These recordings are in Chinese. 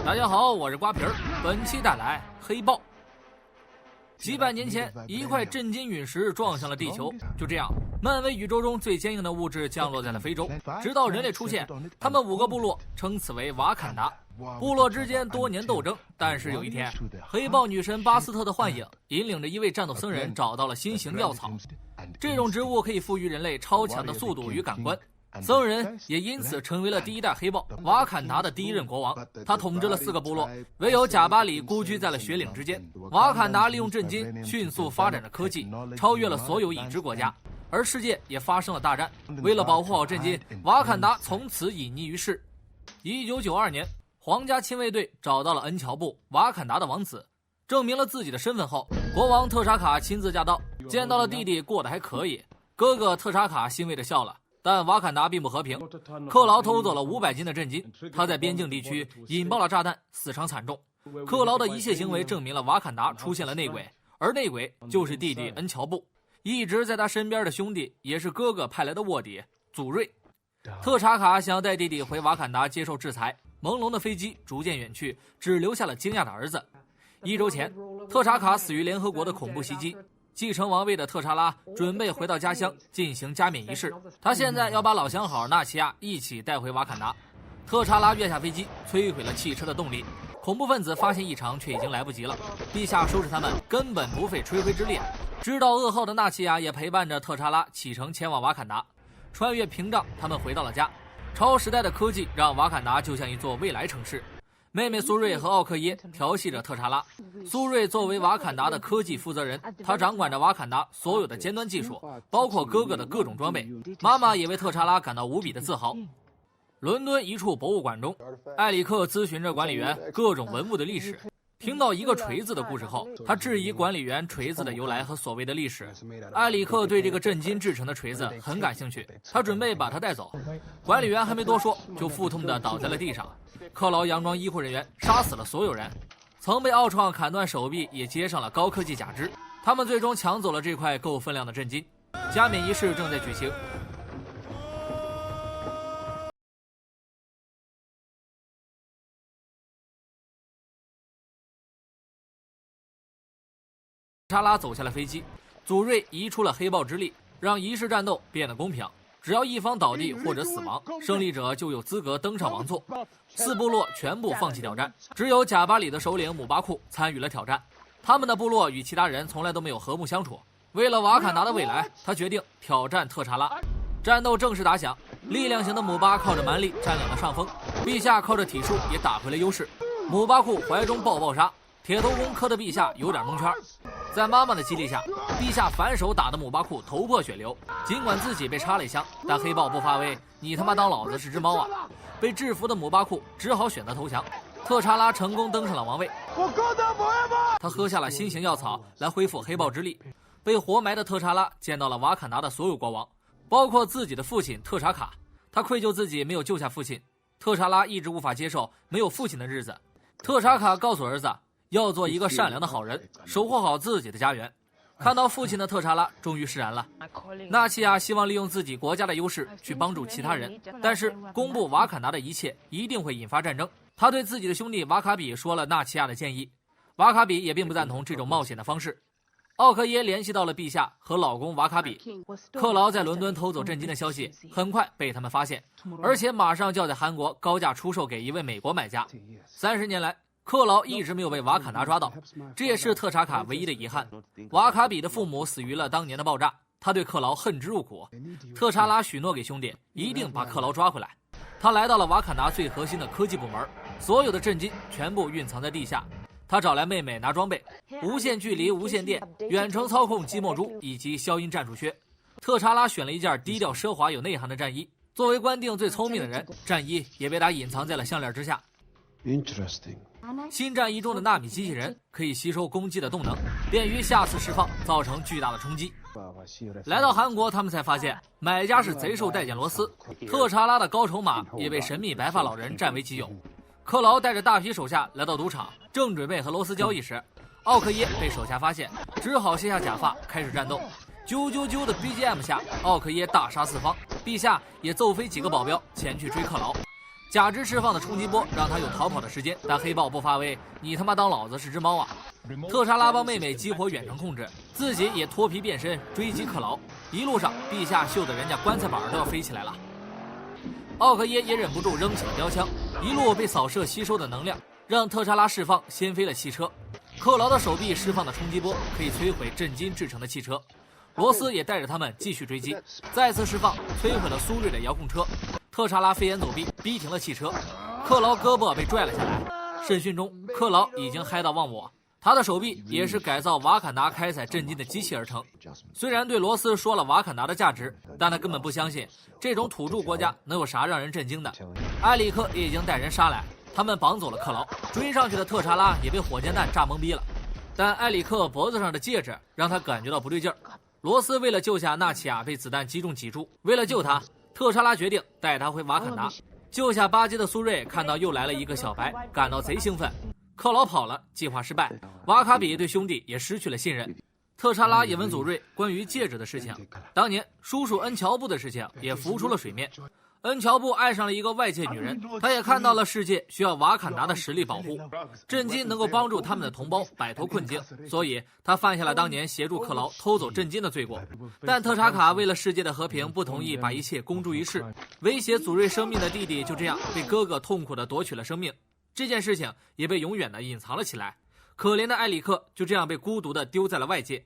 大家好，我是瓜皮儿，本期带来黑豹。几百年前，一块震惊陨石撞向了地球，就这样，漫威宇宙中最坚硬的物质降落在了非洲。直到人类出现，他们5个部落称此为瓦坎达。部落之间多年斗争，但是有一天，黑豹女神巴斯特的幻影引领着一位战斗僧人找到了新型药草，这种植物可以赋予人类超强的速度与感官。僧人也因此成为了第一代黑豹瓦坎达的第一任国王，他统治了4个部落，唯有贾巴里孤居在了雪岭之间。瓦坎达利用震惊迅速发展着科技，超越了所有已知国家，而世界也发生了大战。为了保护好震惊，瓦坎达从此隐匿于世。1992年，皇家亲卫队找到了恩乔布，瓦坎达的王子，证明了自己的身份后，国王特查卡亲自驾到，见到了弟弟过得还可以，哥哥特查卡欣慰地笑了。但瓦坎达并不和平，克劳偷走了500斤的震惊，他在边境地区引爆了炸弹，死伤惨重。克劳的一切行为证明了瓦坎达出现了内鬼，而内鬼就是弟弟恩乔布，一直在他身边的兄弟，也是哥哥派来的卧底祖瑞。特查卡想要带弟弟回瓦坎达接受制裁，朦胧的飞机逐渐远去，只留下了惊讶的儿子。1周前，特查卡死于联合国的恐怖袭击。继承王位的特查拉准备回到家乡进行加冕仪式，他现在要把老相好纳奇亚一起带回瓦坎达。特查拉跃下飞机，摧毁了汽车的动力。恐怖分子发现异常，却已经来不及了。陛下收拾他们根本不费吹灰之力。知道噩耗的纳奇亚也陪伴着特查拉启程前往瓦坎达。穿越屏障，他们回到了家。超时代的科技让瓦坎达就像一座未来城市。妹妹苏瑞和奥克耶调戏着特查拉。苏瑞作为瓦坎达的科技负责人，他掌管着瓦坎达所有的尖端技术，包括哥哥的各种装备。妈妈也为特查拉感到无比的自豪。伦敦一处博物馆中，艾里克咨询着管理员各种文物的历史。听到一个锤子的故事后，他质疑管理员锤子的由来和所谓的历史。艾里克对这个震惊制成的锤子很感兴趣，他准备把它带走。管理员还没多说，就腹痛地倒在了地上。克劳佯装医护人员，杀死了所有人。曾被奥创砍断手臂也接上了高科技假肢。他们最终抢走了这块够分量的震惊。加冕仪式正在举行。查拉走下了飞机，祖瑞移出了黑豹之力，让仪式战斗变得公平。只要一方倒地或者死亡，胜利者就有资格登上王座。4部落全部放弃挑战，只有贾巴里的首领姆巴库参与了挑战。他们的部落与其他人从来都没有和睦相处。为了瓦坎达的未来，他决定挑战特查拉。战斗正式打响，力量型的姆巴靠着蛮力占领了上风，陛下靠着体术也打回了优势。姆巴库怀中抱杀，铁头功磕的陛下有点蒙圈。在妈妈的激励下，陛下反手打得姆巴库头破血流。尽管自己被插了一枪，但黑豹不发威，你他妈当老子是只猫啊！被制服的姆巴库只好选择投降。特查拉成功登上了王位。他喝下了新型药草来恢复黑豹之力。被活埋的特查拉见到了瓦坎达的所有国王，包括自己的父亲特查卡。他愧疚自己没有救下父亲。特查拉一直无法接受没有父亲的日子。特查卡告诉儿子，要做一个善良的好人，守护好自己的家园。看到父亲的特查拉终于释然了。纳奇亚希望利用自己国家的优势去帮助其他人，但是公布瓦坎达的一切一定会引发战争。他对自己的兄弟瓦卡比说了纳奇亚的建议，瓦卡比也并不赞同这种冒险的方式。奥克耶联系到了陛下和老公瓦卡比。克劳在伦敦偷走震惊的消息很快被他们发现，而且马上就要在韩国高价出售给一位美国买家。30年来，克劳一直没有被瓦坎达抓到，这也是特查卡唯一的遗憾。瓦卡比的父母死于了当年的爆炸，他对克劳恨之入骨。特查拉许诺给兄弟一定把克劳抓回来。他来到了瓦坎达最核心的科技部门，所有的震惊全部蕴藏在地下。他找来妹妹拿装备，无线距离无线电、远程操控积墨珠以及消音战术靴。特查拉选了一件低调奢华有内涵的战衣，作为官定最聪明的人，战衣也被他隐藏在了项链之下。新战衣中的纳米机器人可以吸收攻击的动能，便于下次释放，造成巨大的冲击。来到韩国，他们才发现买家是贼兽代检罗斯。特查拉的高筹码也被神秘白发老人占为己有。克劳带着大批手下来到赌场，正准备和罗斯交易时，奥克耶被手下发现，只好卸下假发开始战斗。啾啾啾的 BGM 下，奥克耶大杀四方，陛下也奏飞几个保镖前去追克劳。假肢释放的冲击波让他有逃跑的时间，但黑豹不发威，你他妈当老子是只猫啊！特查拉帮妹妹激活远程控制，自己也脱皮变身追击克劳。一路上，陛下秀的人家棺材板都要飞起来了。奥克耶也忍不住扔起了标枪，一路被扫射吸收的能量让特查拉释放掀飞了汽车。克劳的手臂释放的冲击波可以摧毁震金制成的汽车。罗斯也带着他们继续追击，再次释放摧毁了苏瑞的遥控车。特查拉飞檐走壁，逼停了汽车。克劳胳膊被拽了下来。审讯中，克劳已经嗨到忘我，他的手臂也是改造瓦坎达开采震金的机器而成。虽然对罗斯说了瓦坎达的价值，但他根本不相信这种土著国家能有啥让人震惊的。埃里克也已经带人杀来，他们绑走了克劳，追上去的特查拉也被火箭弹炸懵逼了。但埃里克脖子上的戒指让他感觉到不对劲儿。罗斯为了救下纳奇亚被子弹击中脊柱，为了救他，特查拉决定带他回瓦坎达。救下巴基的苏瑞看到又来了一个小白，感到贼兴奋。克劳跑了，计划失败。瓦卡比对兄弟也失去了信任。特查拉也问祖瑞关于戒指的事情，当年叔叔恩乔布的事情也浮出了水面。恩乔布爱上了一个外界女人，他也看到了世界需要瓦坎达的实力保护，震金能够帮助他们的同胞摆脱困境，所以他犯下了当年协助克劳偷走震金的罪过。但特查卡为了世界的和平，不同意把一切公诸于世，威胁祖瑞生命的弟弟就这样被哥哥痛苦地夺取了生命。这件事情也被永远地隐藏了起来。可怜的埃里克就这样被孤独地丢在了外界。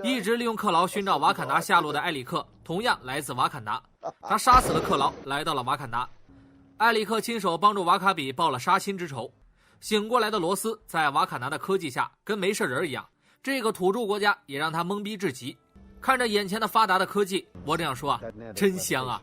一直利用克劳寻找瓦坎达下落的埃里克同样来自瓦坎达，他杀死了克劳，来到了瓦坎达。埃里克亲手帮助瓦卡比报了杀亲之仇。醒过来的罗斯在瓦坎达的科技下跟没事人一样，这个土著国家也让他懵逼至极。看着眼前的发达的科技，我这样说啊，真香啊！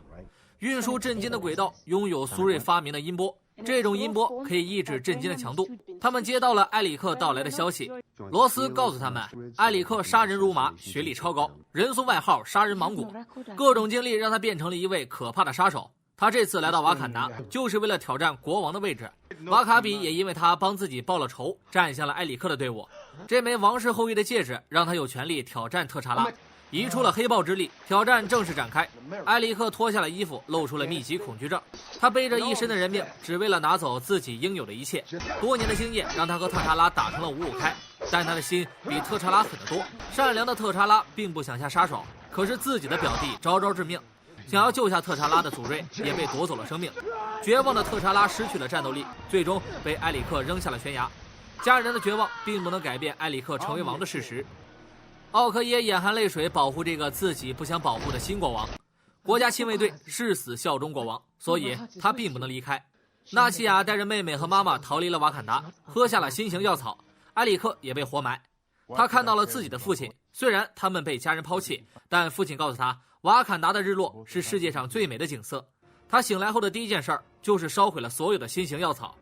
运输震金的轨道拥有苏瑞发明的音波，这种音波可以抑制震金的强度。他们接到了埃里克到来的消息，罗斯告诉他们，埃里克杀人如麻，学历超高，人送外号杀人芒果，各种经历让他变成了一位可怕的杀手。他这次来到瓦坎达就是为了挑战国王的位置。瓦卡比也因为他帮自己报了仇，站向了埃里克的队伍。这枚王室后裔的戒指让他有权利挑战特查拉，移出了黑豹之力，挑战正式展开。埃里克脱下了衣服，露出了密集恐惧症。他背着一身的人命，只为了拿走自己应有的一切。多年的经验让他和特查拉打成了5-5开，但他的心比特查拉狠得多。善良的特查拉并不想下杀手，可是自己的表弟招招致命，想要救下特查拉的祖瑞也被夺走了生命。绝望的特查拉失去了战斗力，最终被埃里克扔下了悬崖。家人的绝望并不能改变埃里克成为王的事实。奥克耶眼含泪水保护这个自己不想保护的新国王，国家亲卫队誓死效忠国王，所以他并不能离开。纳奇亚带着妹妹和妈妈逃离了瓦坎达，喝下了新型药草。埃里克也被活埋。他看到了自己的父亲，虽然他们被家人抛弃，但父亲告诉他，瓦坎达的日落是世界上最美的景色。他醒来后的第一件事就是烧毁了所有的新型药草。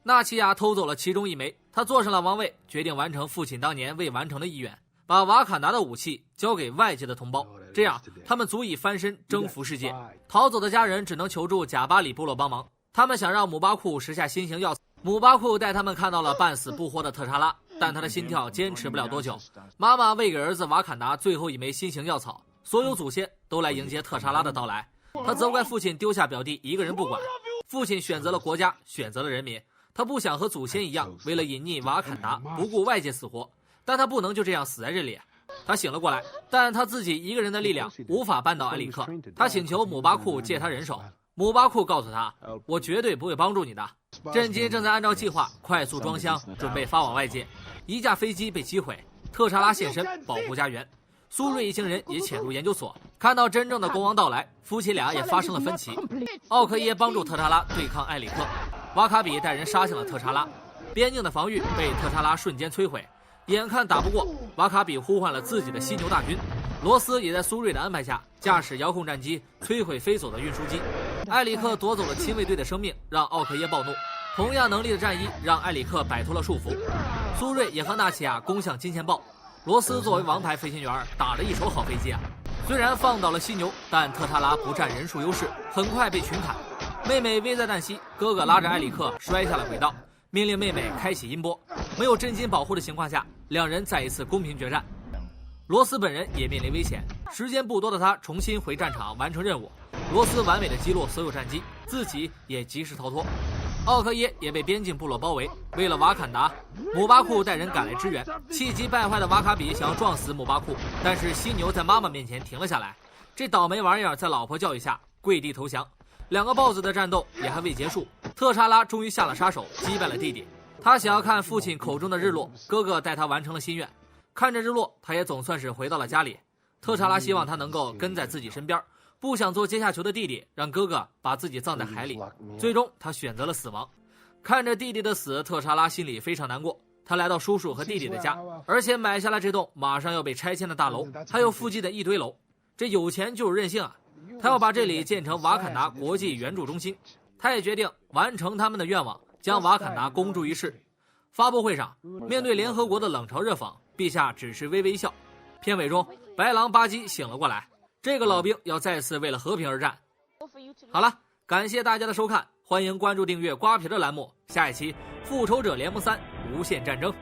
纳奇亚偷走了其中一枚，他坐上了王位，决定完成父亲当年未完成的意愿，把瓦坎达的武器交给外界的同胞，这样他们足以翻身征服世界。逃走的家人只能求助贾巴里部落帮忙，他们想让姆巴库食下新型药草。姆巴库带他们看到了半死不活的特查拉，但他的心跳坚持不了多久。妈妈喂给儿子瓦坎达最后一枚新型药草，所有祖先都来迎接特查拉的到来。他责怪父亲丢下表弟一个人不管，父亲选择了国家，选择了人民。他不想和祖先一样，为了隐匿瓦坎达不顾外界死活，但他不能就这样死在这里。他醒了过来，但他自己一个人的力量无法扳倒埃里克。他请求姆巴库借他人手，姆巴库告诉他，我绝对不会帮助你的。震惊正在按照计划快速装箱，准备发往外界。一架飞机被击毁，特查拉现身保护家园。苏瑞一行人也潜入研究所，看到真正的国王到来，夫妻俩也发生了分歧。奥克耶帮助特查拉对抗埃里克，瓦卡比带人杀向了特查拉，边境的防御被特查拉瞬间摧毁。眼看打不过，瓦卡比呼唤了自己的犀牛大军。罗斯也在苏瑞的安排下，驾驶遥控战机摧毁飞走的运输机。埃里克夺走了亲卫队的生命，让奥克耶暴怒。同样能力的战衣让埃里克摆脱了束缚。苏瑞也和纳奇亚攻向金钱豹。罗斯作为王牌飞行员，打了一手好飞机啊！虽然放倒了犀牛，但特查拉不占人数优势，很快被群砍。妹妹危在旦夕，哥哥拉着埃里克摔下了轨道，命令妹妹开启音波。没有震金保护的情况下，两人再一次公平决战。罗斯本人也面临危险，时间不多的他重新回战场完成任务。罗斯完美的击落所有战机，自己也及时逃脱。奥克耶也被边境部落包围，为了瓦坎达，姆巴库带人赶来支援。气急败坏的瓦卡比想要撞死姆巴库，但是犀牛在妈妈面前停了下来。这倒霉玩意儿在老婆教育下跪地投降。两个豹子的战斗也还未结束，特查拉终于下了杀手，击败了弟弟。他想要看父亲口中的日落，哥哥带他完成了心愿。看着日落，他也总算是回到了家里。特查拉希望他能够跟在自己身边，不想做阶下囚的弟弟，让哥哥把自己葬在海里。最终他选择了死亡。看着弟弟的死，特查拉心里非常难过。他来到叔叔和弟弟的家，而且买下了这栋马上要被拆迁的大楼，还有附近的一堆楼。这有钱就是任性啊！他要把这里建成瓦坎达国际援助中心。他也决定完成他们的愿望，将瓦坎达公诸于世。发布会上，面对联合国的冷嘲热讽，陛下只是微微一笑。片尾中，白狼巴基醒了过来，这个老兵要再次为了和平而战。好了，感谢大家的收看，欢迎关注订阅瓜皮的栏目，下一期《复仇者联盟3：无限战争》。